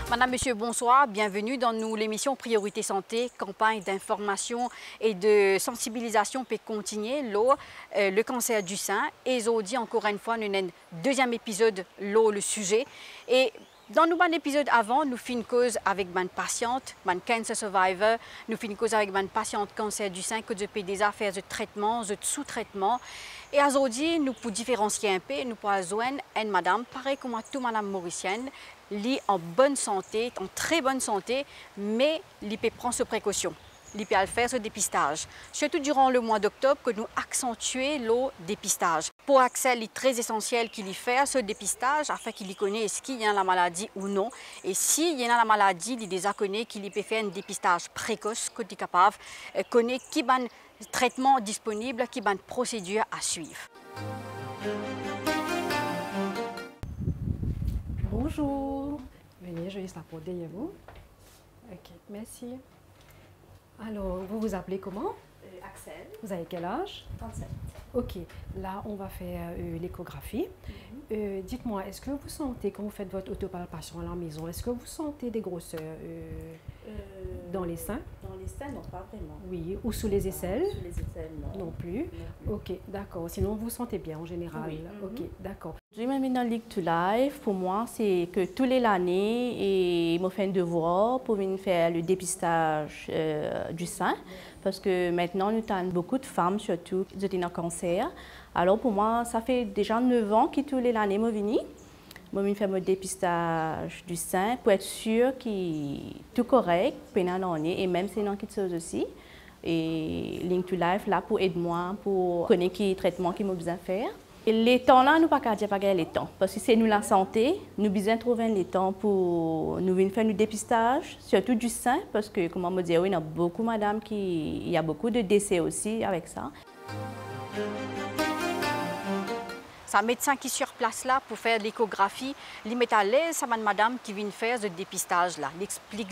Madame, Monsieur, bonsoir. Bienvenue dans l'émission Priorité Santé, campagne d'information et de sensibilisation pour continuer le cancer du sein. Et aujourd'hui, encore une fois, nous avons un deuxième épisode, le sujet. Et dans nos épisodes avant, nous faisons une cause avec une patiente, une cancer survivor. Nous faisons une cause avec une patiente cancer du sein que je peux déjà faire de traitement, de sous-traitement. Et aujourd'hui, nous pouvons différencier un peu, nous pouvons joindre une madame, pareil comme toute madame mauricienne, qui est en bonne santé, en très bonne santé, mais qui peut prendre ses précautions. Qui peut faire ce dépistage. Surtout durant le mois d'octobre, que nous accentuons le dépistage. Pour accès, il est très essentiel qu'il y fasse ce dépistage afin qu'il connaisse est-ce qu'il y a la maladie ou non. Et s'il y a la maladie, il déjà connaît qu'il peut faire un dépistage précoce, qu'il est capable de connaître qui est un traitement disponible, qui est une procédure à suivre. Bonjour. Venez, je laisse la porte derrière vous. Ok, merci. Alors, vous vous appelez comment? Axel. Vous avez quel âge? 37. Ok, là on va faire l'échographie. Dites-moi, est-ce que vous sentez, quand vous faites votre autopalpation à la maison, est-ce que vous sentez des grosseurs dans les seins? Dans les seins, non, pas vraiment. Oui, ou sous les aisselles? Sous les aisselles, non. Non plus. Non plus. Ok, d'accord. Sinon, vous vous sentez bien en général? Oui. Ok, d'accord. Je m'amène dans Ligue to Life. Pour moi, c'est que tous les années, ils m'ont fait un devoir pour venir faire le dépistage du sein. Parce que maintenant, nous avons beaucoup de femmes, surtout, qui ont un cancer. Alors pour moi, ça fait déjà 9 ans que tous les années, je viens. Je viens faire mon dépistage du sein pour être sûre qu'il est tout correct, et même si non, quelque chose aussi. Et Link to Life là pour aider moi pour connaître le traitement qu'il m'a besoin de faire. Et les temps là, nous pas qu'à dire pas les temps parce que c'est nous la santé, nous besoin trouver les temps pour nous venir faire le dépistage, surtout du sein parce que comment me dire, oui, il y a beaucoup madame il y a beaucoup de décès aussi avec ça. C'est un médecin qui est sur place là pour faire l'échographie. Il met à l'aise à madame qui vient faire ce dépistage là. Il explique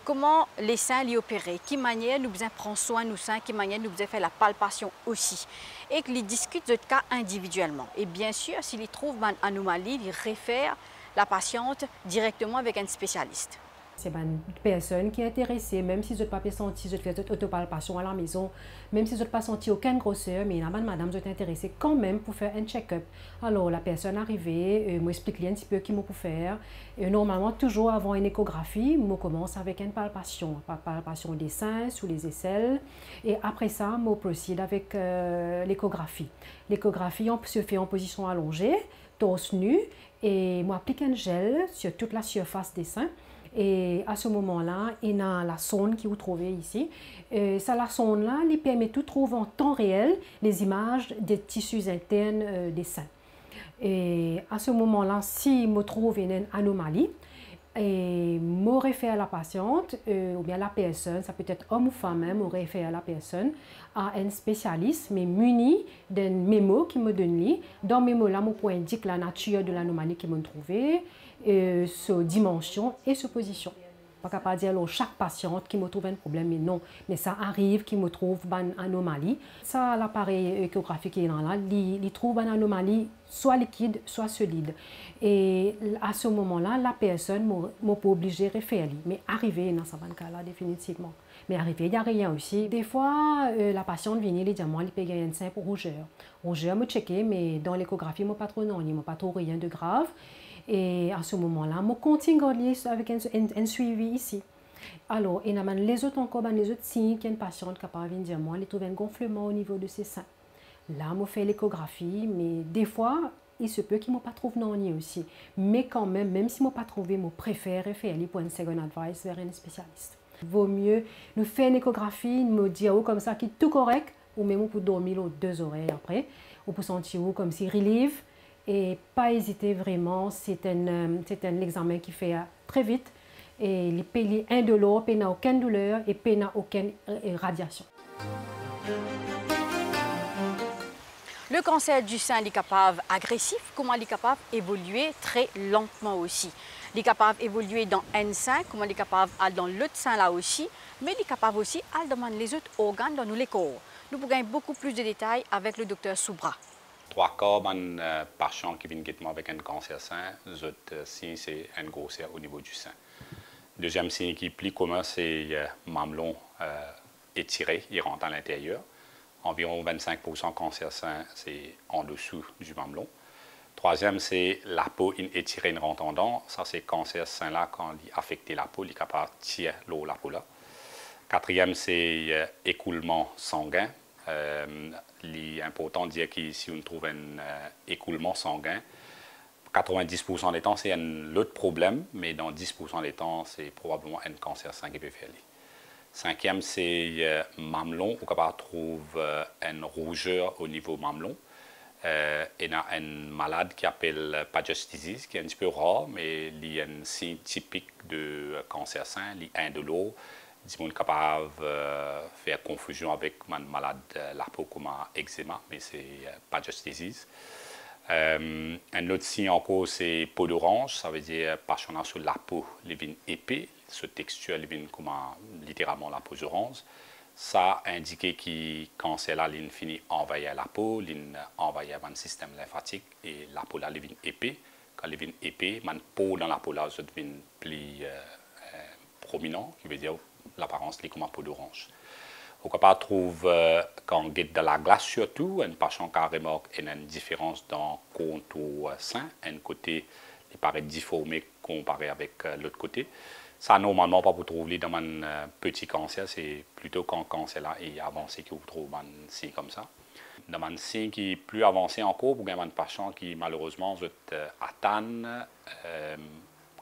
comment les seins les opérer, quelle manière nous besoin prendre soin de nos seins, quelle manière nous besoin faire la palpation aussi. Et qu'il discute de cas individuellement. Et bien sûr, s'il trouve une anomalie, il réfère la patiente directement avec un spécialiste. C'est une personne qui est intéressée, même si je n'ai pas senti, je fais cette autopalpation à la maison, même si je n'ai pas senti aucune grosseur, mais madame, je suis intéressée quand même pour faire un check-up. Alors, la personne arrivée, m'explique un petit peu ce qu'il faut faire. Et normalement, toujours avant une échographie, je commence avec une palpation des seins, sous les aisselles. Et après ça, je procède avec l'échographie. L'échographie se fait en position allongée, torse nu, et je applique un gel sur toute la surface des seins. Et à ce moment-là, il y a la sonde que vous trouvez ici. La sonde-là, elle permet de trouver en temps réel les images des tissus internes des seins. Et à ce moment-là, si je trouve une anomalie, et je réfère la patiente, ou bien la personne, ça peut être homme ou femme, je réfère la personne à un spécialiste, mais muni d'un mémo qui me donne lui. Dans le mémo-là, je peux indiquer la nature de l'anomalie que je trouve, sa dimension et sa position. Je ne peux pas dire chaque patiente qui me trouve un problème, mais non. Mais ça arrive qu'il me trouve une anomalie. Ça, l'appareil échographique qui est là, il trouve une anomalie soit liquide, soit solide. Et à ce moment-là, la personne m'a pas obligé de référer. Mais arrivé dans ce cas-là, définitivement. Mais arrivé, il n'y a rien aussi. Des fois, la patiente vient et dit moi, il peut gagner un sein pour rougeur. Rougeur, je checké, mais dans l'échographie, je n'ai pas trop non, il n'y a pas trop rien de grave. Et à ce moment-là, je continue avec un suivi ici. Alors, et les autres encore, les autres signes qu'il y a une patiente capable de dire moi, elle trouve un gonflement au niveau de ses seins. Là, je fais l'échographie, mais des fois, il se peut qu'il ne pas trouvé non aussi. Mais quand même si je n'ai pas trouvé, je préfère faire pour une second advice vers un spécialiste. Vaut mieux nous faire une échographie, me dire comme ça qui est tout correct, ou même pour dormir aux 2 oreilles après, ou pour sentir comme si relieve. Et pas hésiter vraiment, c'est un examen qui fait très vite. Et il est indolore, il n'a aucune douleur et il n'a aucune radiation. Le cancer du sein est capable agressif, comment il est capable d'évoluer très lentement aussi. Il est capable d'évoluer dans un sein, comment il est capable dans l'autre sein là aussi, mais il est capable aussi de demander les autres organes dans le corps. Nous pourrons beaucoup plus de détails avec le docteur Soubra. 3 quarts des patients qui viennent avec un cancer sein, signe c'est un grosseur au niveau du sein. Deuxième signe qui est plus commun, c'est le mamelon étiré, il rentre à l'intérieur. Environ 25% cancer sein, c'est en dessous du mamelon. Troisième, c'est la peau étirée, une rentre en dedans. Ça, c'est cancer sein là, quand il affecte la peau, il est capable de tirer l'eau, la peau là. Quatrième, c'est écoulement sanguin. Il est important de dire que si on trouve un écoulement sanguin, 90% des temps, c'est un autre problème, mais dans 10% des temps, c'est probablement un cancer sein qui peut faire. Cinquième, c'est mamelon. On peut trouver une rougeur au niveau mamelon. Il y a un malade qui s'appelle Paget's disease, qui est un petit peu rare, mais il y a un signe typique de cancer sein, il y a un de l'eau. Ils sont capables de faire confusion avec un malade la peau comme un eczéma, mais c'est Paget's disease. Un autre signe encore, c'est peau d'orange, ça veut dire patients sur la peau, les vignes épais, ce texture, les vignes comme littéralement la peau orange. Ça indique que quand c'est là, il finit envahir la peau, il envahit le système lymphatique et la peau là, les vignes épais. Quand les vignes épais, la peau dans la peau là, ça devient plus prominent, qui veut dire l'apparence est comme une peau d'orange. On peut pas trouver, quand on guette de la glace surtout, un patient qui remarque une différence dans le contour sein. Un côté, il paraît difformé comparé avec l'autre côté. Ça, normalement, pas pour trouver dans un petit cancer, c'est plutôt quand le cancer là est avancé que vous trouvez un signe comme ça. Dans un signe qui est plus avancé encore, pour un patient qui malheureusement atteint,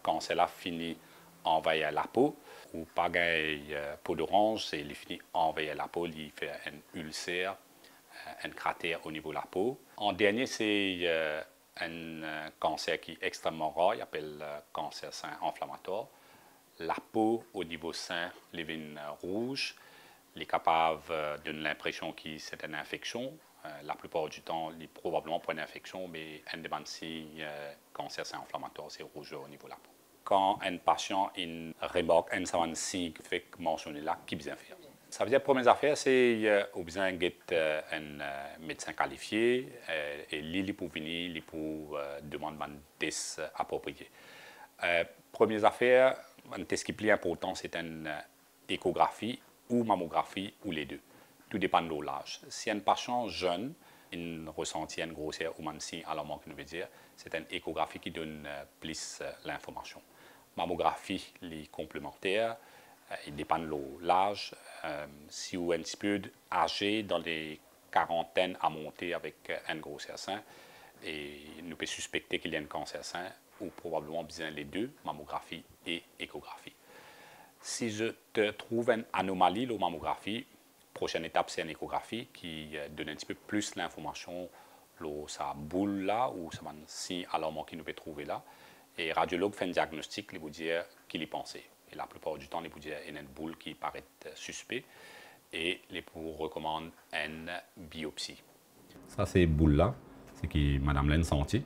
quand c'est là fini envahir la peau, ou pas peau d'orange, c'est il finit envahir la peau, il fait un ulcère, un cratère au niveau de la peau. En dernier, c'est un cancer qui est extrêmement rare, il s'appelle cancer sein inflammatoire. La peau au niveau sein, les veines rouges, il est capable de donner l'impression que c'est une infection. La plupart du temps, il est probablement pas une infection, mais un des signes cancer sein inflammatoire, c'est rougeur au niveau de la peau. Quand un patient remarque un signe qui fait mentionner là, qui besoin faire. Ça veut dire, première affaire, c'est au besoin d'être un médecin qualifié et il pour venir, il pour demander un test approprié. Première affaire, un test qui est plus important, c'est une échographie ou mammographie ou les deux. Tout dépend de l'âge. Si un patient jeune, il ressentit une grosseur ou un signe alarmant, qui veut dire, c'est une échographie qui donne plus l'information. Mammographie, les complémentaires, il dépend de l'âge. Si vous êtes un petit peu âgé, dans les quarantaines à monter avec un grosseur sein, et nous pouvons suspecter qu'il y a un cancer sein, ou probablement besoin les deux, mammographie et échographie. Si je te trouve une anomalie, la mammographie, prochaine étape, c'est une échographie qui donne un petit peu plus l'information, sa boule là, ou ça signe alarmant qu'il nous peut trouver là. Et le radiologue fait un diagnostic, il vous dit qu'il y pensait. Et la plupart du temps, il vous dit qu'il y a une boule qui paraît suspect et il vous recommande une biopsie. Ça, c'est boule là, c'est que Mme Len senti.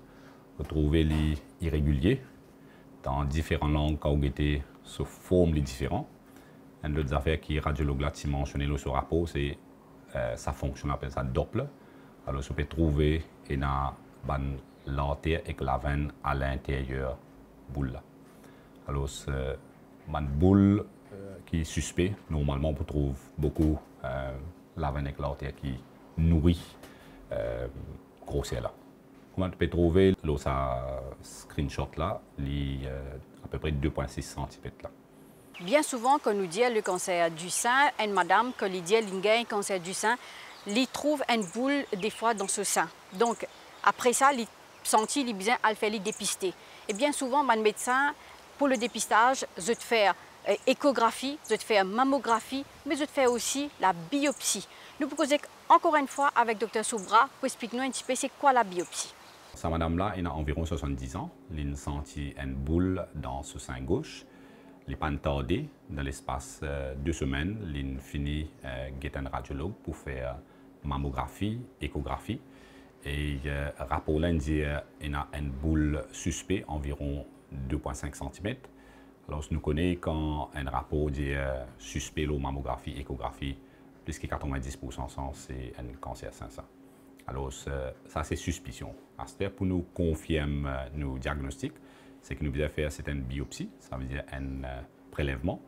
Vous trouvez les irréguliers dans différentes langues quand vous mettez sous forme les différents. Une autre affaire qui est radiologue là, qui mentionné dans ce rapport, c'est sa fonction, on appelle ça Doppler. Alors, vous pouvez trouver l'artère et la veine à l'intérieur de la boule. Alors, une boule qui est suspect, normalement, on trouve beaucoup la veine et l'artère qui nourrit grosseur là. Comment tu peux trouver ce screenshot là, à peu près 2,6 cm là. Bien souvent, quand nous dit le cancer du sein, une madame, quand il dit un cancer du sein, il trouve une boule des fois dans ce sein. Donc, après ça, il sentit, il besoin de faire dépister. Et bien souvent, mon médecin, pour le dépistage, je te fais échographie, je te fais mammographie, mais je te fais aussi la biopsie. Nous proposons encore une fois avec Dr Soubra pour expliquer nous un petit peu c'est quoi la biopsie. Cette madame-là, elle a environ 70 ans. Elle a senti une boule dans ce sein gauche. Elle n'est pas tardée. Dans l'espace de 2 semaines, elle a fini un radiologue pour faire mammographie, échographie. Et rapport là, il y a une boule suspecte, environ 2,5 cm. Alors, nous connaissons quand un rapport dit suspect, la mammographie, échographie, plus que 90% c'est un cancer sein. Alors, ça c'est suspicion. Pour nous confirmer nos diagnostics, c'est que nous devons faire une biopsie, ça veut dire un prélèvement.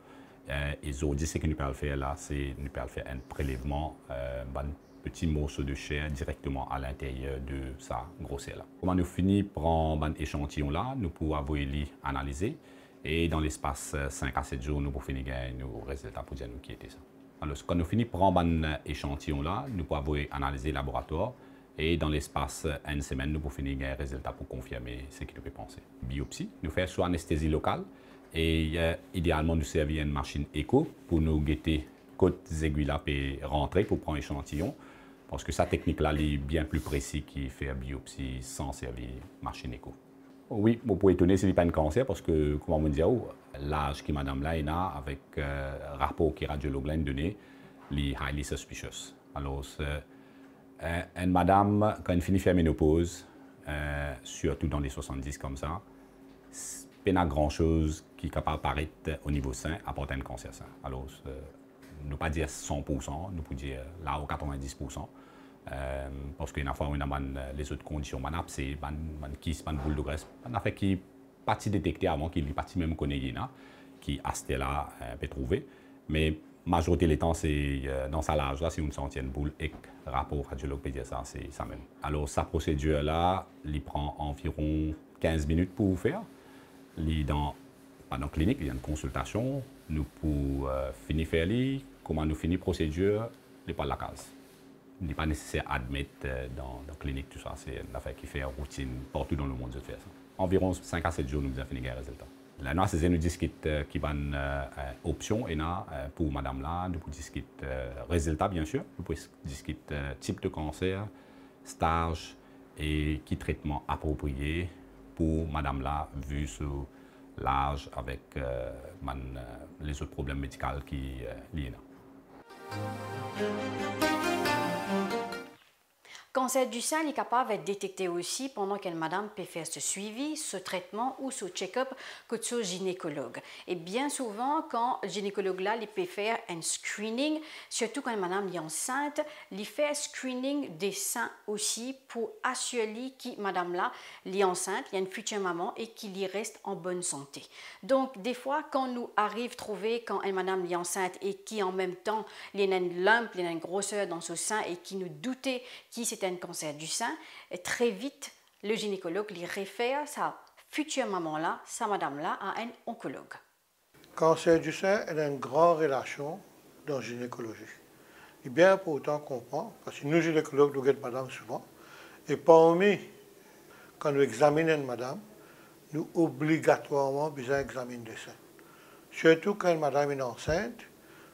Et aujourd'hui, ce que nous pouvons faire là, c'est nous pouvons faire un prélèvement, un petit morceau de chair directement à l'intérieur de sa grosseur là. Comment nous finissons par prendre un échantillon là, nous pouvons analyser. Et dans l'espace 5 à 7 jours, nous pouvons finir nos résultats pour dire nous qui était ça. Alors, quand nous finissons par prendre un échantillon là, nous pouvons analyser le laboratoire. Et dans l'espace d'une semaine, nous pouvons finir les résultats pour confirmer ce que nous pouvons penser. Biopsie, nous faisons soit anesthésie locale et idéalement nous servir une machine écho pour nous guetter côtes aiguilles là et rentrer pour prendre l'échantillon. Parce que cette technique-là est bien plus précise qui fait la biopsie sans servir machine écho. Oui, vous pouvez étonner s'il n'y a pas de cancer parce que, comment on dit, l'âge que madame là a avec rapport que radiologue l'a donné, est highly suspicious. Alors, une madame, quand elle finit de faire ménopause, surtout dans les 70 comme ça, il n'y a pas grand-chose qui est capable d'apparaître au niveau sein à part un cancer sein. Alors, ne pas dire 100%, nous pouvons dire là au 90%. Parce qu'il y a une fois où on a les autres conditions, c'est une kiss, une boule de graisse, on a fait qui partie détectée avant qu'il est parti même connaître qui a là peut trouver. Mais majorité des temps, c'est dans sa large là, si on sent une boule et rapport radiologue peut dire ça, c'est ça même. Alors sa procédure là, il prend environ 15 minutes pour faire. Dans la clinique, il y a une consultation, nous pour finir faire comment nous finir procédure, il pas la case. Il n'est pas nécessaire d'admettre dans la clinique tout ça. C'est une affaire qui fait routine partout dans le monde de faire ça. Environ 5 à 7 jours, nous avons fini les résultats. Là, nous avons discuté qui va une option pour madame là. Nous pouvons discuter résultats, bien sûr. Nous pouvons discuter type de cancer, stage et qui traitement approprié pour madame là, vu sur l'âge avec les autres problèmes médicaux qui liés là. Cancer du sein est capable d'être détecté aussi pendant qu'une madame peut faire ce suivi, ce traitement ou ce check-up que ce gynécologue. Et bien souvent, quand le gynécologue là, il peut faire un screening, surtout quand une madame est enceinte, il fait un screening des seins aussi pour assurer que madame là, elle est enceinte, il y a une future maman et qu'il y reste en bonne santé. Donc, des fois, quand nous arrive à trouver quand une madame est enceinte et qui en même temps, il y a une lump, il y a une grosseur dans ce sein et qui nous doutait qui c'était un cancer du sein, et très vite, le gynécologue lui réfère sa future maman-là, sa madame-là, à un oncologue. Cancer du sein est une grande relation dans la gynécologie. Il est bien important qu'on comprend, parce que nous, gynécologues, nous regardons madame souvent, et parmi, quand nous examinons une madame, nous obligatoirement besoin d'examiner le sein. Surtout quand une madame est enceinte,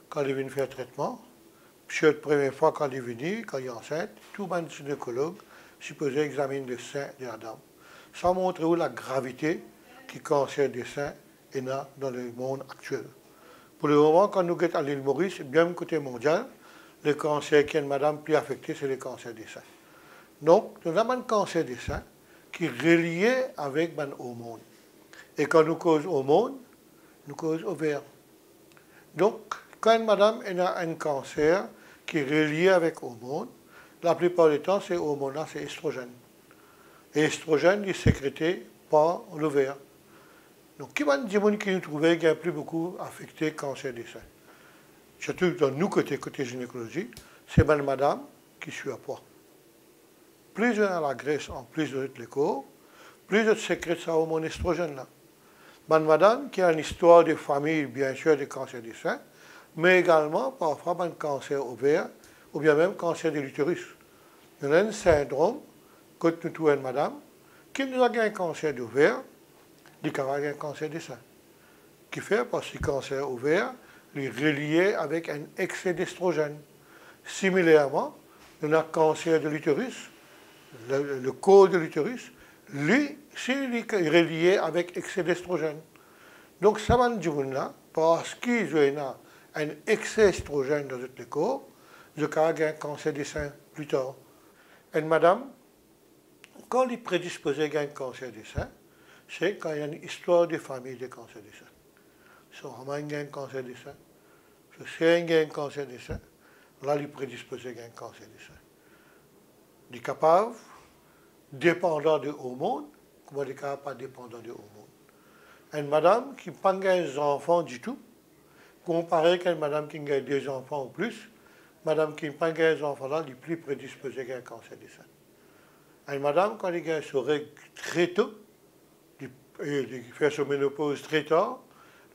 quand elle vient faire traitement, puis la première fois quand elle est venue, quand elle est enceinte, tout le gynécologue supposé examiner le sein de la dame. Ça montre où la gravité qui cancer des seins est dans le monde actuel. Pour le moment, quand nous sommes à l'île Maurice, bien côté mondial, le cancer qui est madame plus affecté, c'est le cancer des seins. Donc, nous avons un cancer des seins qui est relié avec les hormones. Et quand nous causons hormones, nous causons ovaires. Donc, quand une madame a un cancer qui est relié avec hormones, la plupart du temps, ces hormones-là, c'est estrogène. Et l'estrogène est sécrété par l'ovaire. Donc, qui va nous dire qui nous trouvait qu'il n'y a plus beaucoup affecté cancer des seins? Surtout dans nous, côté gynécologie, c'est une madame qui suit à poids. Plus elle a la graisse en plus de le corps, plus elle sécrète sa hormone estrogène-là. Une madame qui a une histoire de famille, bien sûr, de cancer des seins, mais également parfois un cancer ovaire ou bien même cancer de l'utérus. Il y a un syndrome, quand nous trouvons une madame, qui nous a un cancer d'ovaire, il a un cancer des seins. Qui fait parce que le cancer ovaire est relié avec un excès d'estrogène. Similairement, on a un cancer de l'utérus, le col de l'utérus, lui, c'est relié avec excès d'estrogène. Donc, ça va nous dire là, parce qu'il y a un excès d'estrogène dans notre corps, je cargue un cancer des seins plus tard. Une madame quand les prédisposés gagnent cancer du sein, c'est quand il y a une histoire de famille de cancer du sein. Son maman gagne cancer du sein, son chien gagne cancer du sein, là les prédisposés gagnent cancer du sein. Les capables, dépendants de hormones, comment les capables pas dépendants de hormones. Une madame qui n'a pas d'enfants du tout, comparé à une madame qui a 2 enfants ou plus, madame qui n'a pas d'enfants là, les plus prédisposés à un cancer du sein. Une madame, quand elle a ses règles très tôt, elle fait sa ménopause très tard,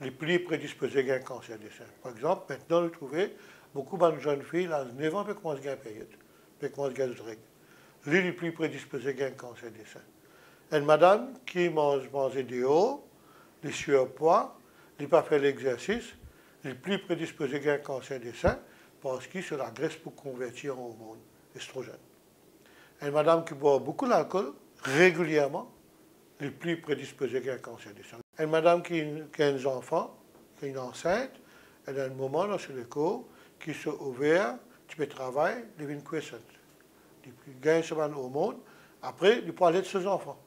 les plus prédisposés à un cancer du sein. Par exemple, maintenant, vous trouvez beaucoup de jeunes filles, à 9 ans, peuvent commencer à une période, peuvent commencer à une règle. Les plus prédisposés à un cancer du sein. Une madame qui mange dehors, les surpoids, qui n'a pas fait l'exercice, les plus prédisposés à un cancer du sein, parce qu'ils se la graisse pour convertir en hormones estrogènes. Une madame qui boit beaucoup d'alcool, régulièrement, les plus prédisposés à un cancer du sein. Une madame qui a un enfant, qui est enceinte, elle a un moment dans le corps qui se ouvert, tu peux travailler, devient croissante. Il gagne ce hormone, après, il peut aller de ses enfants.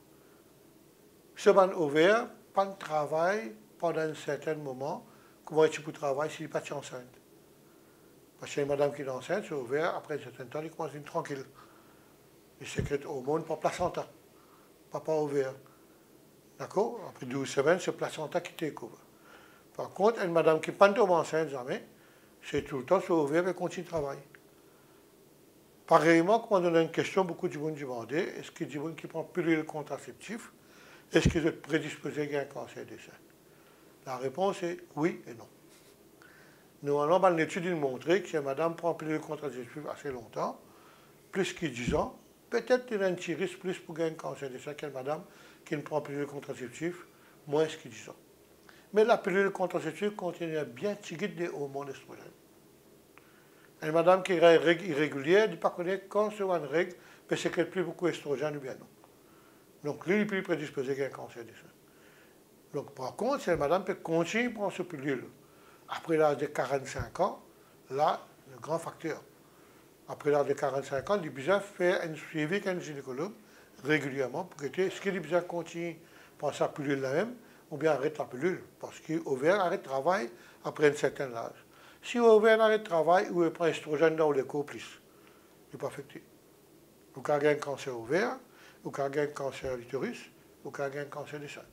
Ce ouvert, pas de travail pendant un certain moment, comment est-ce que tu peux travailler s'il n'est pas enceinte? Parce que madame qui est enceinte, c'est ouvert, après un certain temps, il commence à être tranquille. Il sécrète hormones par placenta, pas ouvert. D'accord? Après 12 semaines, c'est placenta qui découvre. Par contre, une madame qui n'est pas enceinte jamais, c'est tout le temps sur ouvert et continue de travailler. Pareillement, quand on a une question, beaucoup de gens demandent, est-ce que des gens qui prennent pilule contraceptive, est-ce qu'ils sont prédisposés à un cancer du sein? La réponse est oui et non. Nous allons dans l'étude montrer que si une madame prend pilule contraceptive assez longtemps, plus que 10 ans, peut-être qu'il y a un petit risque plus pour gagner un cancer du sein qu'une madame qui ne prend pilule contraceptive moins que 10 ans. Mais la pilule contraceptive contient bien tirer des hormones estrogènes. Une madame qui a une règle irrégulière, elle ne pas connaître quand c'est une règle, mais c'est qu'elle plus beaucoup d'estrogène ou bien non. Donc, lui, il est plus prédisposé à un cancer du sein. Donc, par contre, si une madame peut continuer à prendre cette pilule après l'âge de 45 ans, là, le grand facteur. Après l'âge de 45 ans, il a besoin de faire un suivi avec un gynécologue régulièrement pour que est-ce qu'il a besoin de continuer à prendre sa pilule là-même ou bien arrête la pilule, parce qu'il ouvert arrête de travail après un certain âge. Si on ouvert arrêt de travail ou on prend estrogène dans le corps plus, il n'est pas affecté. Ou quand il y a un cancer ouvert, ou quand il y a un cancer de l'utérus, ou quand il y a un cancer du sein.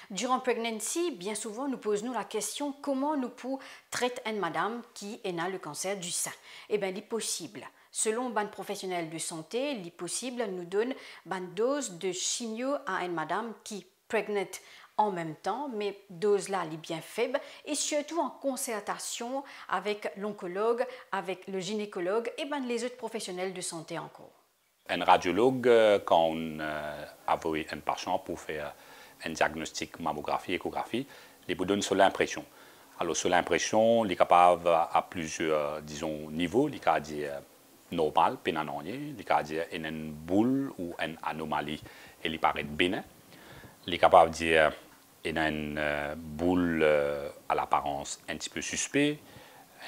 Durant la pregnancy, bien souvent, nous posons la question comment nous pouvons traiter une madame qui a le cancer du sein. Eh bien, il est possible. Selon un professionnel de santé, il est possible nous donne une dose de chimio à une madame qui est prégnante en même temps, mais dose là elle est bien faible et surtout en concertation avec l'oncologue, avec le gynécologue et les autres professionnels de santé encore. Un radiologue, quand on a vu un patient pour faire un diagnostic mammographie, échographie, il vous donne sur l'impression. Alors sur l'impression, il est capable à plusieurs, disons, niveaux, il peut dire normal, pénanonier, il peut dire une boule ou une anomalie, et il paraît bénin. Il est capable de dire qu'il y a une boule à l'apparence un petit peu suspect,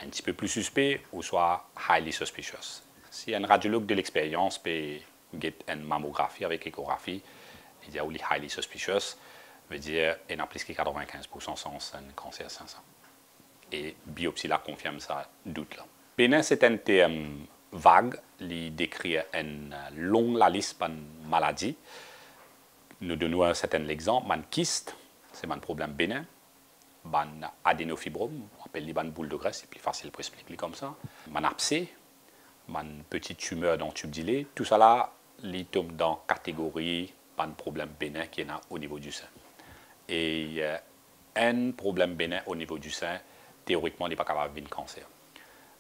un petit peu plus suspect, ou soit highly suspicious. Si un radiologue de l'expérience peut get une mammographie avec échographie, il dit qu'il est highly suspicious, veut dire qu'il y a plus que 95% sans un cancer 500. Et biopsie là confirme ça doute là. Bénin, c'est un terme vague, il décrit une longue liste de maladies. Nous donnons un certain exemple, un kyste, c'est un problème bénin, un adénofibrome, on appelle les boules de graisse, c'est plus facile pour expliquer comme ça, un abcès, une petite tumeur dans le tube du lait, tout ça là, il tombe dans la catégorie d'un problème bénin qui est au niveau du sein. Et un problème bénin au niveau du sein, théoriquement, il n'est pas capable de faire un cancer.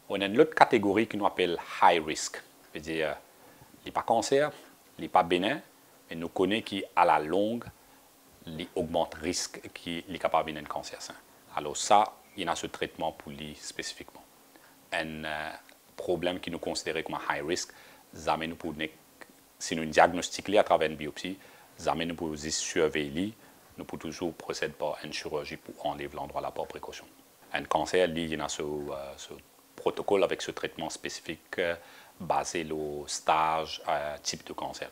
On a une autre catégorie qui nous appelle high risk, c'est-à-dire, il n'est pas cancer, il n'est pas bénin, et nous connaissons qu'à la longue, il augmente le risque qu'il est capable de faire un cancer sein. Alors ça, il y a ce traitement pour lui spécifiquement. Un problème qui nous considère comme un high risk, nous pour si nous diagnostiquons à travers une biopsie, nous pour surveiller, nous pouvons toujours procéder par une chirurgie pour enlever l'endroit là par précaution. Un cancer, il y a ce protocole avec ce traitement spécifique basé le stage type de cancer.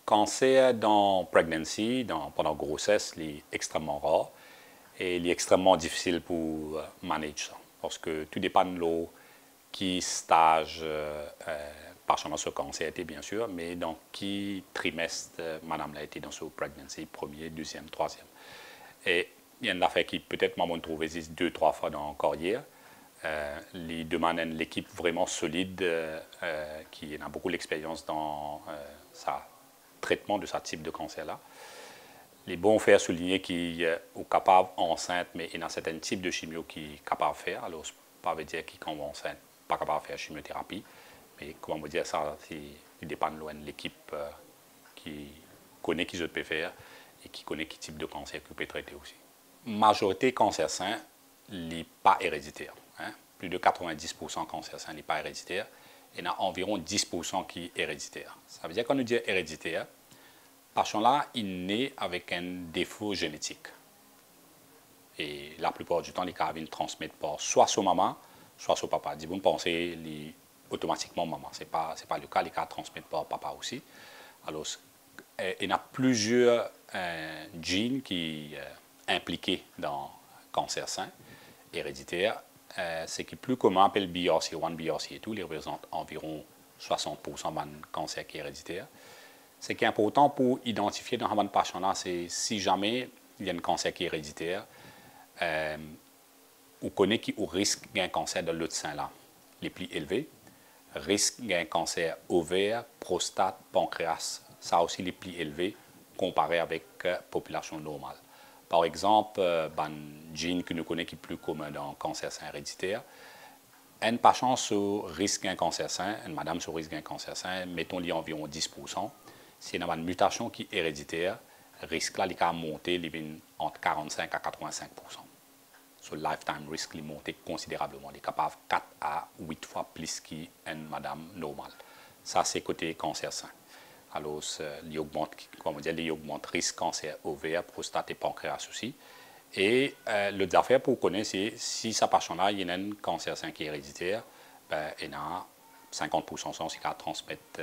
Cancer dans pregnancy, pendant la grossesse, est extrêmement rare et il est extrêmement difficile pour manager ça. Parce que tout dépend de qui stage partiellement ce cancer était, bien sûr, mais dans qui trimestre madame a été dans ce pregnancy, premier, deuxième, troisième. Et il y a une affaire qui peut-être m'a trouvé 2-3 fois dans la carrière. Il demande une équipe vraiment solide qui a beaucoup d'expérience dans sa traitement de ce type de cancer-là. Les bons faire souligner qu'ils sont capables enceinte, mais il y a un certain type de chimio qui est capable de faire. Alors, ça veut dire qu'ils sont enceintes, pas capable de faire chimiothérapie. Mais comment vous dire ça, il dépend de l'équipe qui connaît qui je peux faire et qui connaît quel type de cancer qu'il peut traiter aussi. La majorité des cancers sains n'est pas héréditaire. Hein? Plus de 90% de cancers sains n'est pas héréditaire. Il y en a environ 10% qui est héréditaire. Ça veut dire qu'on nous dit héréditaire, patient-là, il naît avec un défaut génétique. Et la plupart du temps, les cas viennent transmettre par soit son maman, soit son papa. Vous pensez automatiquement maman. Ce n'est pas le cas, les cas transmettent par papa aussi. Alors, il y a plusieurs gènes qui sont impliqués dans le cancer sain héréditaire. Ce qui est plus commun, appelle BRCA1, BRCA2, ils représentent environ 60% de cancer qui est héréditaire. Ce qui est important pour identifier dans un patient-là, c'est si jamais il y a un cancer qui est héréditaire, on connaît qu'il risque d'un cancer de l'autre sein là, les plus élevés, risque d'un cancer ovaire, prostate, pancréas, ça aussi les plus élevés comparé avec la population normale. Par exemple, un gène que nous connaissons qui est plus commun dans le cancer sein héréditaire, un patient sur risque d'un cancer sein, une madame sur risque d'un cancer sein, mettons-lui environ 10%. Si il y a une mutation qui est héréditaire, le risque là, il a monté entre 45 à 85%. So, le lifetime risk il monte considérablement. Il est capable 4 à 8 fois plus qu'une madame normale. Ça, c'est côté cancer sein. Alors, il augmente le risque cancer ovaire, prostate et pancréas aussi. Et l'autre affaire pour connaître, c'est si ce patient-là, il y a un cancer sein qui est héréditaire, ben, il y a 50% de chances qu'il va transmettre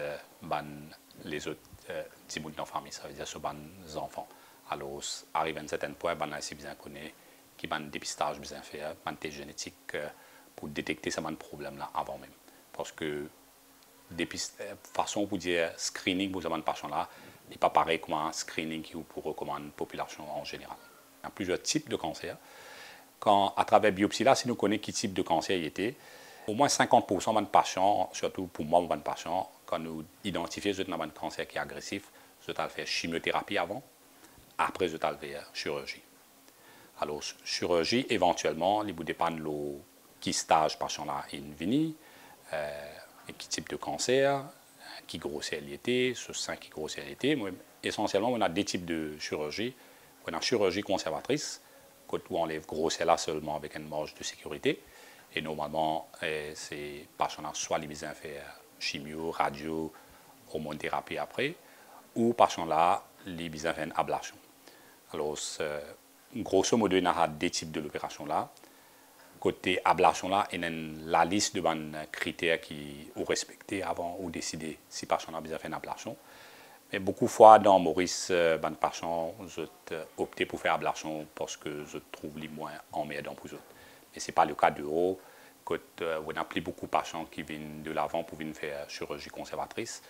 les autres petits bouts de la famille, ça veut dire sur les enfants. Alors, arrive à un certain point, on a bien connu qu'il y a un dépistage bien fait, un test génétique pour détecter ce problème-là avant même. Parce que façon pour dire screening pour ce patient-là n'est pas pareil comme un screening qui pour recommander une population en général. Il y a plusieurs types de cancers. Quand, à travers biopsie, là, si nous connaissons quel type de cancer il était, au moins 50% de patients, surtout pour moi, de patients, quand nous identifions un cancer qui est agressif, nous allons faire chimiothérapie avant, après nous allons faire chirurgie. Alors, chirurgie, éventuellement, il dépend de qui stage patient-là est venu, quel type de cancer, qui grosseur il était, ce sein qui grosseur il était. Mais essentiellement, on a deux types de chirurgie. On a chirurgie conservatrice, où on enlève grosseur là seulement avec une marge de sécurité. Et normalement, ces patients-là, soit les besoin faire chimio, radio, hormonothérapie après, ou patients-là, les besoin faire une ablation. Alors, grosso modo, il y a deux types de l'opération là. Côté ablation là, il y a la liste de critères qui sont respectés avant ou décider si le patient a besoin de faire une ablation. Mais beaucoup de fois, dans Maurice, les patients ont opté pour faire ablation parce que je trouve les moins emmerdants pour eux. Mais ce n'est pas le cas de haut. On a plus beaucoup de patients qui viennent de l'avant pour venir faire chirurgie conservatrice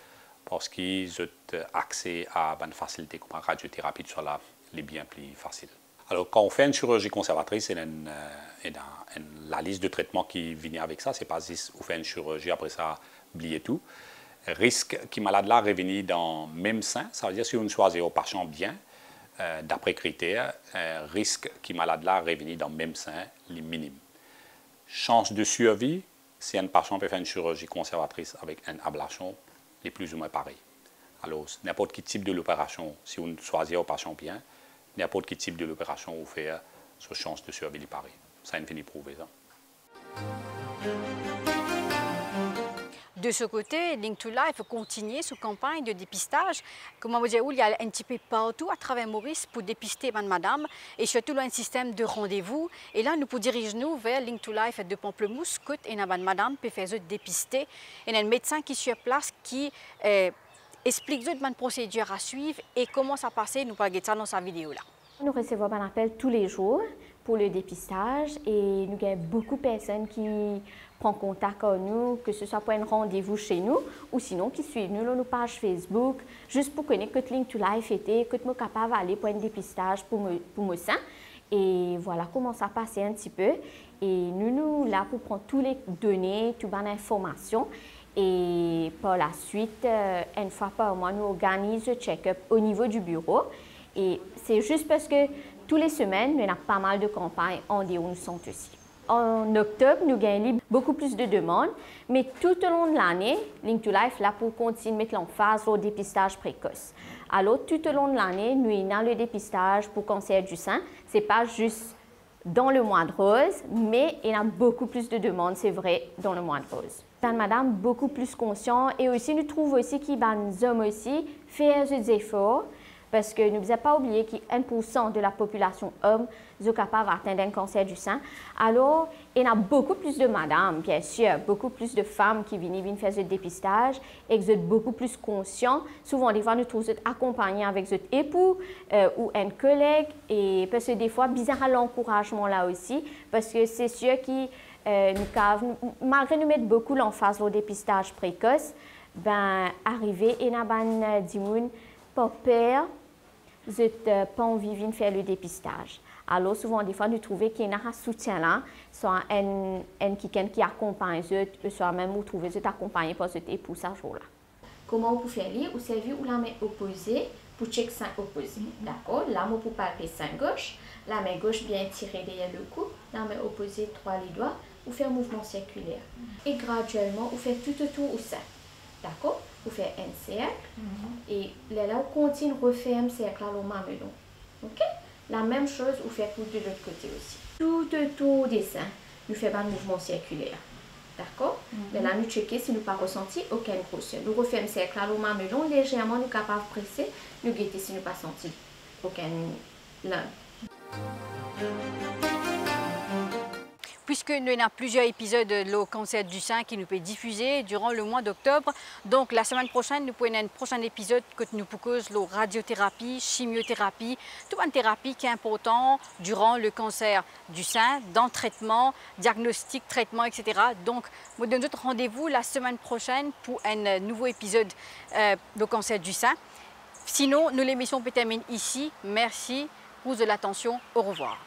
parce qu'ils ont accès à une facilité comme la radiothérapie, tout ça est bien plus facile. Alors, quand on fait une chirurgie conservatrice, il y a la liste de traitements qui vient avec ça. Ce n'est pas juste on fait une chirurgie, après ça, oubliez tout. Risque qui malade là revenir dans le même sein, ça veut dire si on choisit au patient bien, d'après critères, risque qui malade là revenir dans le même sein, les minimes. Chance de survie, si un patient peut faire une chirurgie conservatrice avec une ablation, les plus ou moins pareil. Alors, n'importe quel type de l'opération, si on choisit au patient bien, n'importe quel type de l'opération vous fait, sa chance de survie est pareil. Ça a fini prouvé ça. De ce côté, Link to Life continue sa campagne de dépistage. Comme on vous dit, il y a un petit peu partout à travers Maurice pour dépister madame et surtout un système de rendez-vous. Et là, nous pour diriger nous vers Link to Life de Pamplemousse, côte et madame peut faire dépister. Il y a un médecin qui est sur place qui explique la procédure à suivre et comment ça passe. Nous parlons de ça dans sa vidéo là. Nous recevons un appel tous les jours pour le dépistage et nous avons beaucoup de personnes qui prennent contact avec nous, que ce soit pour un rendez-vous chez nous ou sinon qui suivent nous sur nos pages Facebook, juste pour connaître que Link to Life était, que nous sommes capables d'aller pour un dépistage pour mon sein. Et voilà comment ça passe un petit peu. Et nous là pour prendre toutes les données, toutes les informations. Et par la suite, une fois par mois, nous organisons le check-up au niveau du bureau. Et c'est juste parce que tous les semaines, nous avons pas mal de campagnes en dehors nous sommes aussi. En octobre, nous gagnons beaucoup plus de demandes, mais tout au long de l'année, Link to Life là pour continuer à mettre l'emphase au dépistage précoce. Alors, tout au long de l'année, nous avons le dépistage pour cancer du sein. Ce n'est pas juste dans le mois de rose, mais il y a beaucoup plus de demandes, c'est vrai, dans le mois de rose. Madame beaucoup plus conscient et aussi nous trouvons aussi que les hommes aussi font des efforts parce que ne vous pas oublier que 1% de la population homme sont capables d'atteindre un cancer du sein. Alors, il y a beaucoup plus de madames, bien sûr, beaucoup plus de femmes qui viennent faire ce dépistage et qui sont beaucoup plus conscients. Souvent, des fois, nous trouvons accompagnés avec notre époux ou un collègue. Et parce que des fois, bizarre l'encouragement là aussi, parce que c'est sûr que malgré nous mettre beaucoup l'emphase au dépistage précoce, ben, arriver et n'a pas dimoun pas peur, je n'ai pas envie de faire le dépistage. Alors souvent des fois nous trouvons qu'il y a un soutien là, soit quelqu'un qui accompagne, soit même vous trouvez accompagné par cet époux ce jour-là. Comment vous faire lire, vous savez où la main opposée pour check sein opposé. D'accord? Là, vous pouvez palper sein gauche, la main gauche bien tirée derrière le cou, la main opposée, trois les doigts, vous faire mouvement circulaire. Et graduellement, vous faites tout autour au sein. D'accord? Vous faites un cercle et là, vous continuez à refaire un cercle à l'omamelon. Ok? La même chose, vous faites tout de l'autre côté aussi. Tout autour des seins, nous faisons un mouvement circulaire. D'accord? Mais là, nous checkons si nous n'avons pas ressenti aucune grosseur. Nous refaisons un cercle à l'omamelon, légèrement, nous sommes capables de presser, nous guettons si nous n'avons pas senti aucune lump. Puisque nous avons plusieurs épisodes de le cancer du sein qui nous peut diffuser durant le mois d'octobre. Donc la semaine prochaine, nous pourrons un prochain épisode que nous proposons la radiothérapie, chimiothérapie, toute une thérapie qui est importante durant le cancer du sein, dans le traitement, diagnostic, traitement, etc. Donc, nous donnons notre rendez-vous la semaine prochaine pour un nouveau épisode de cancer du sein. Sinon, nous l'émission peut terminer ici. Merci pour l'attention. Au revoir.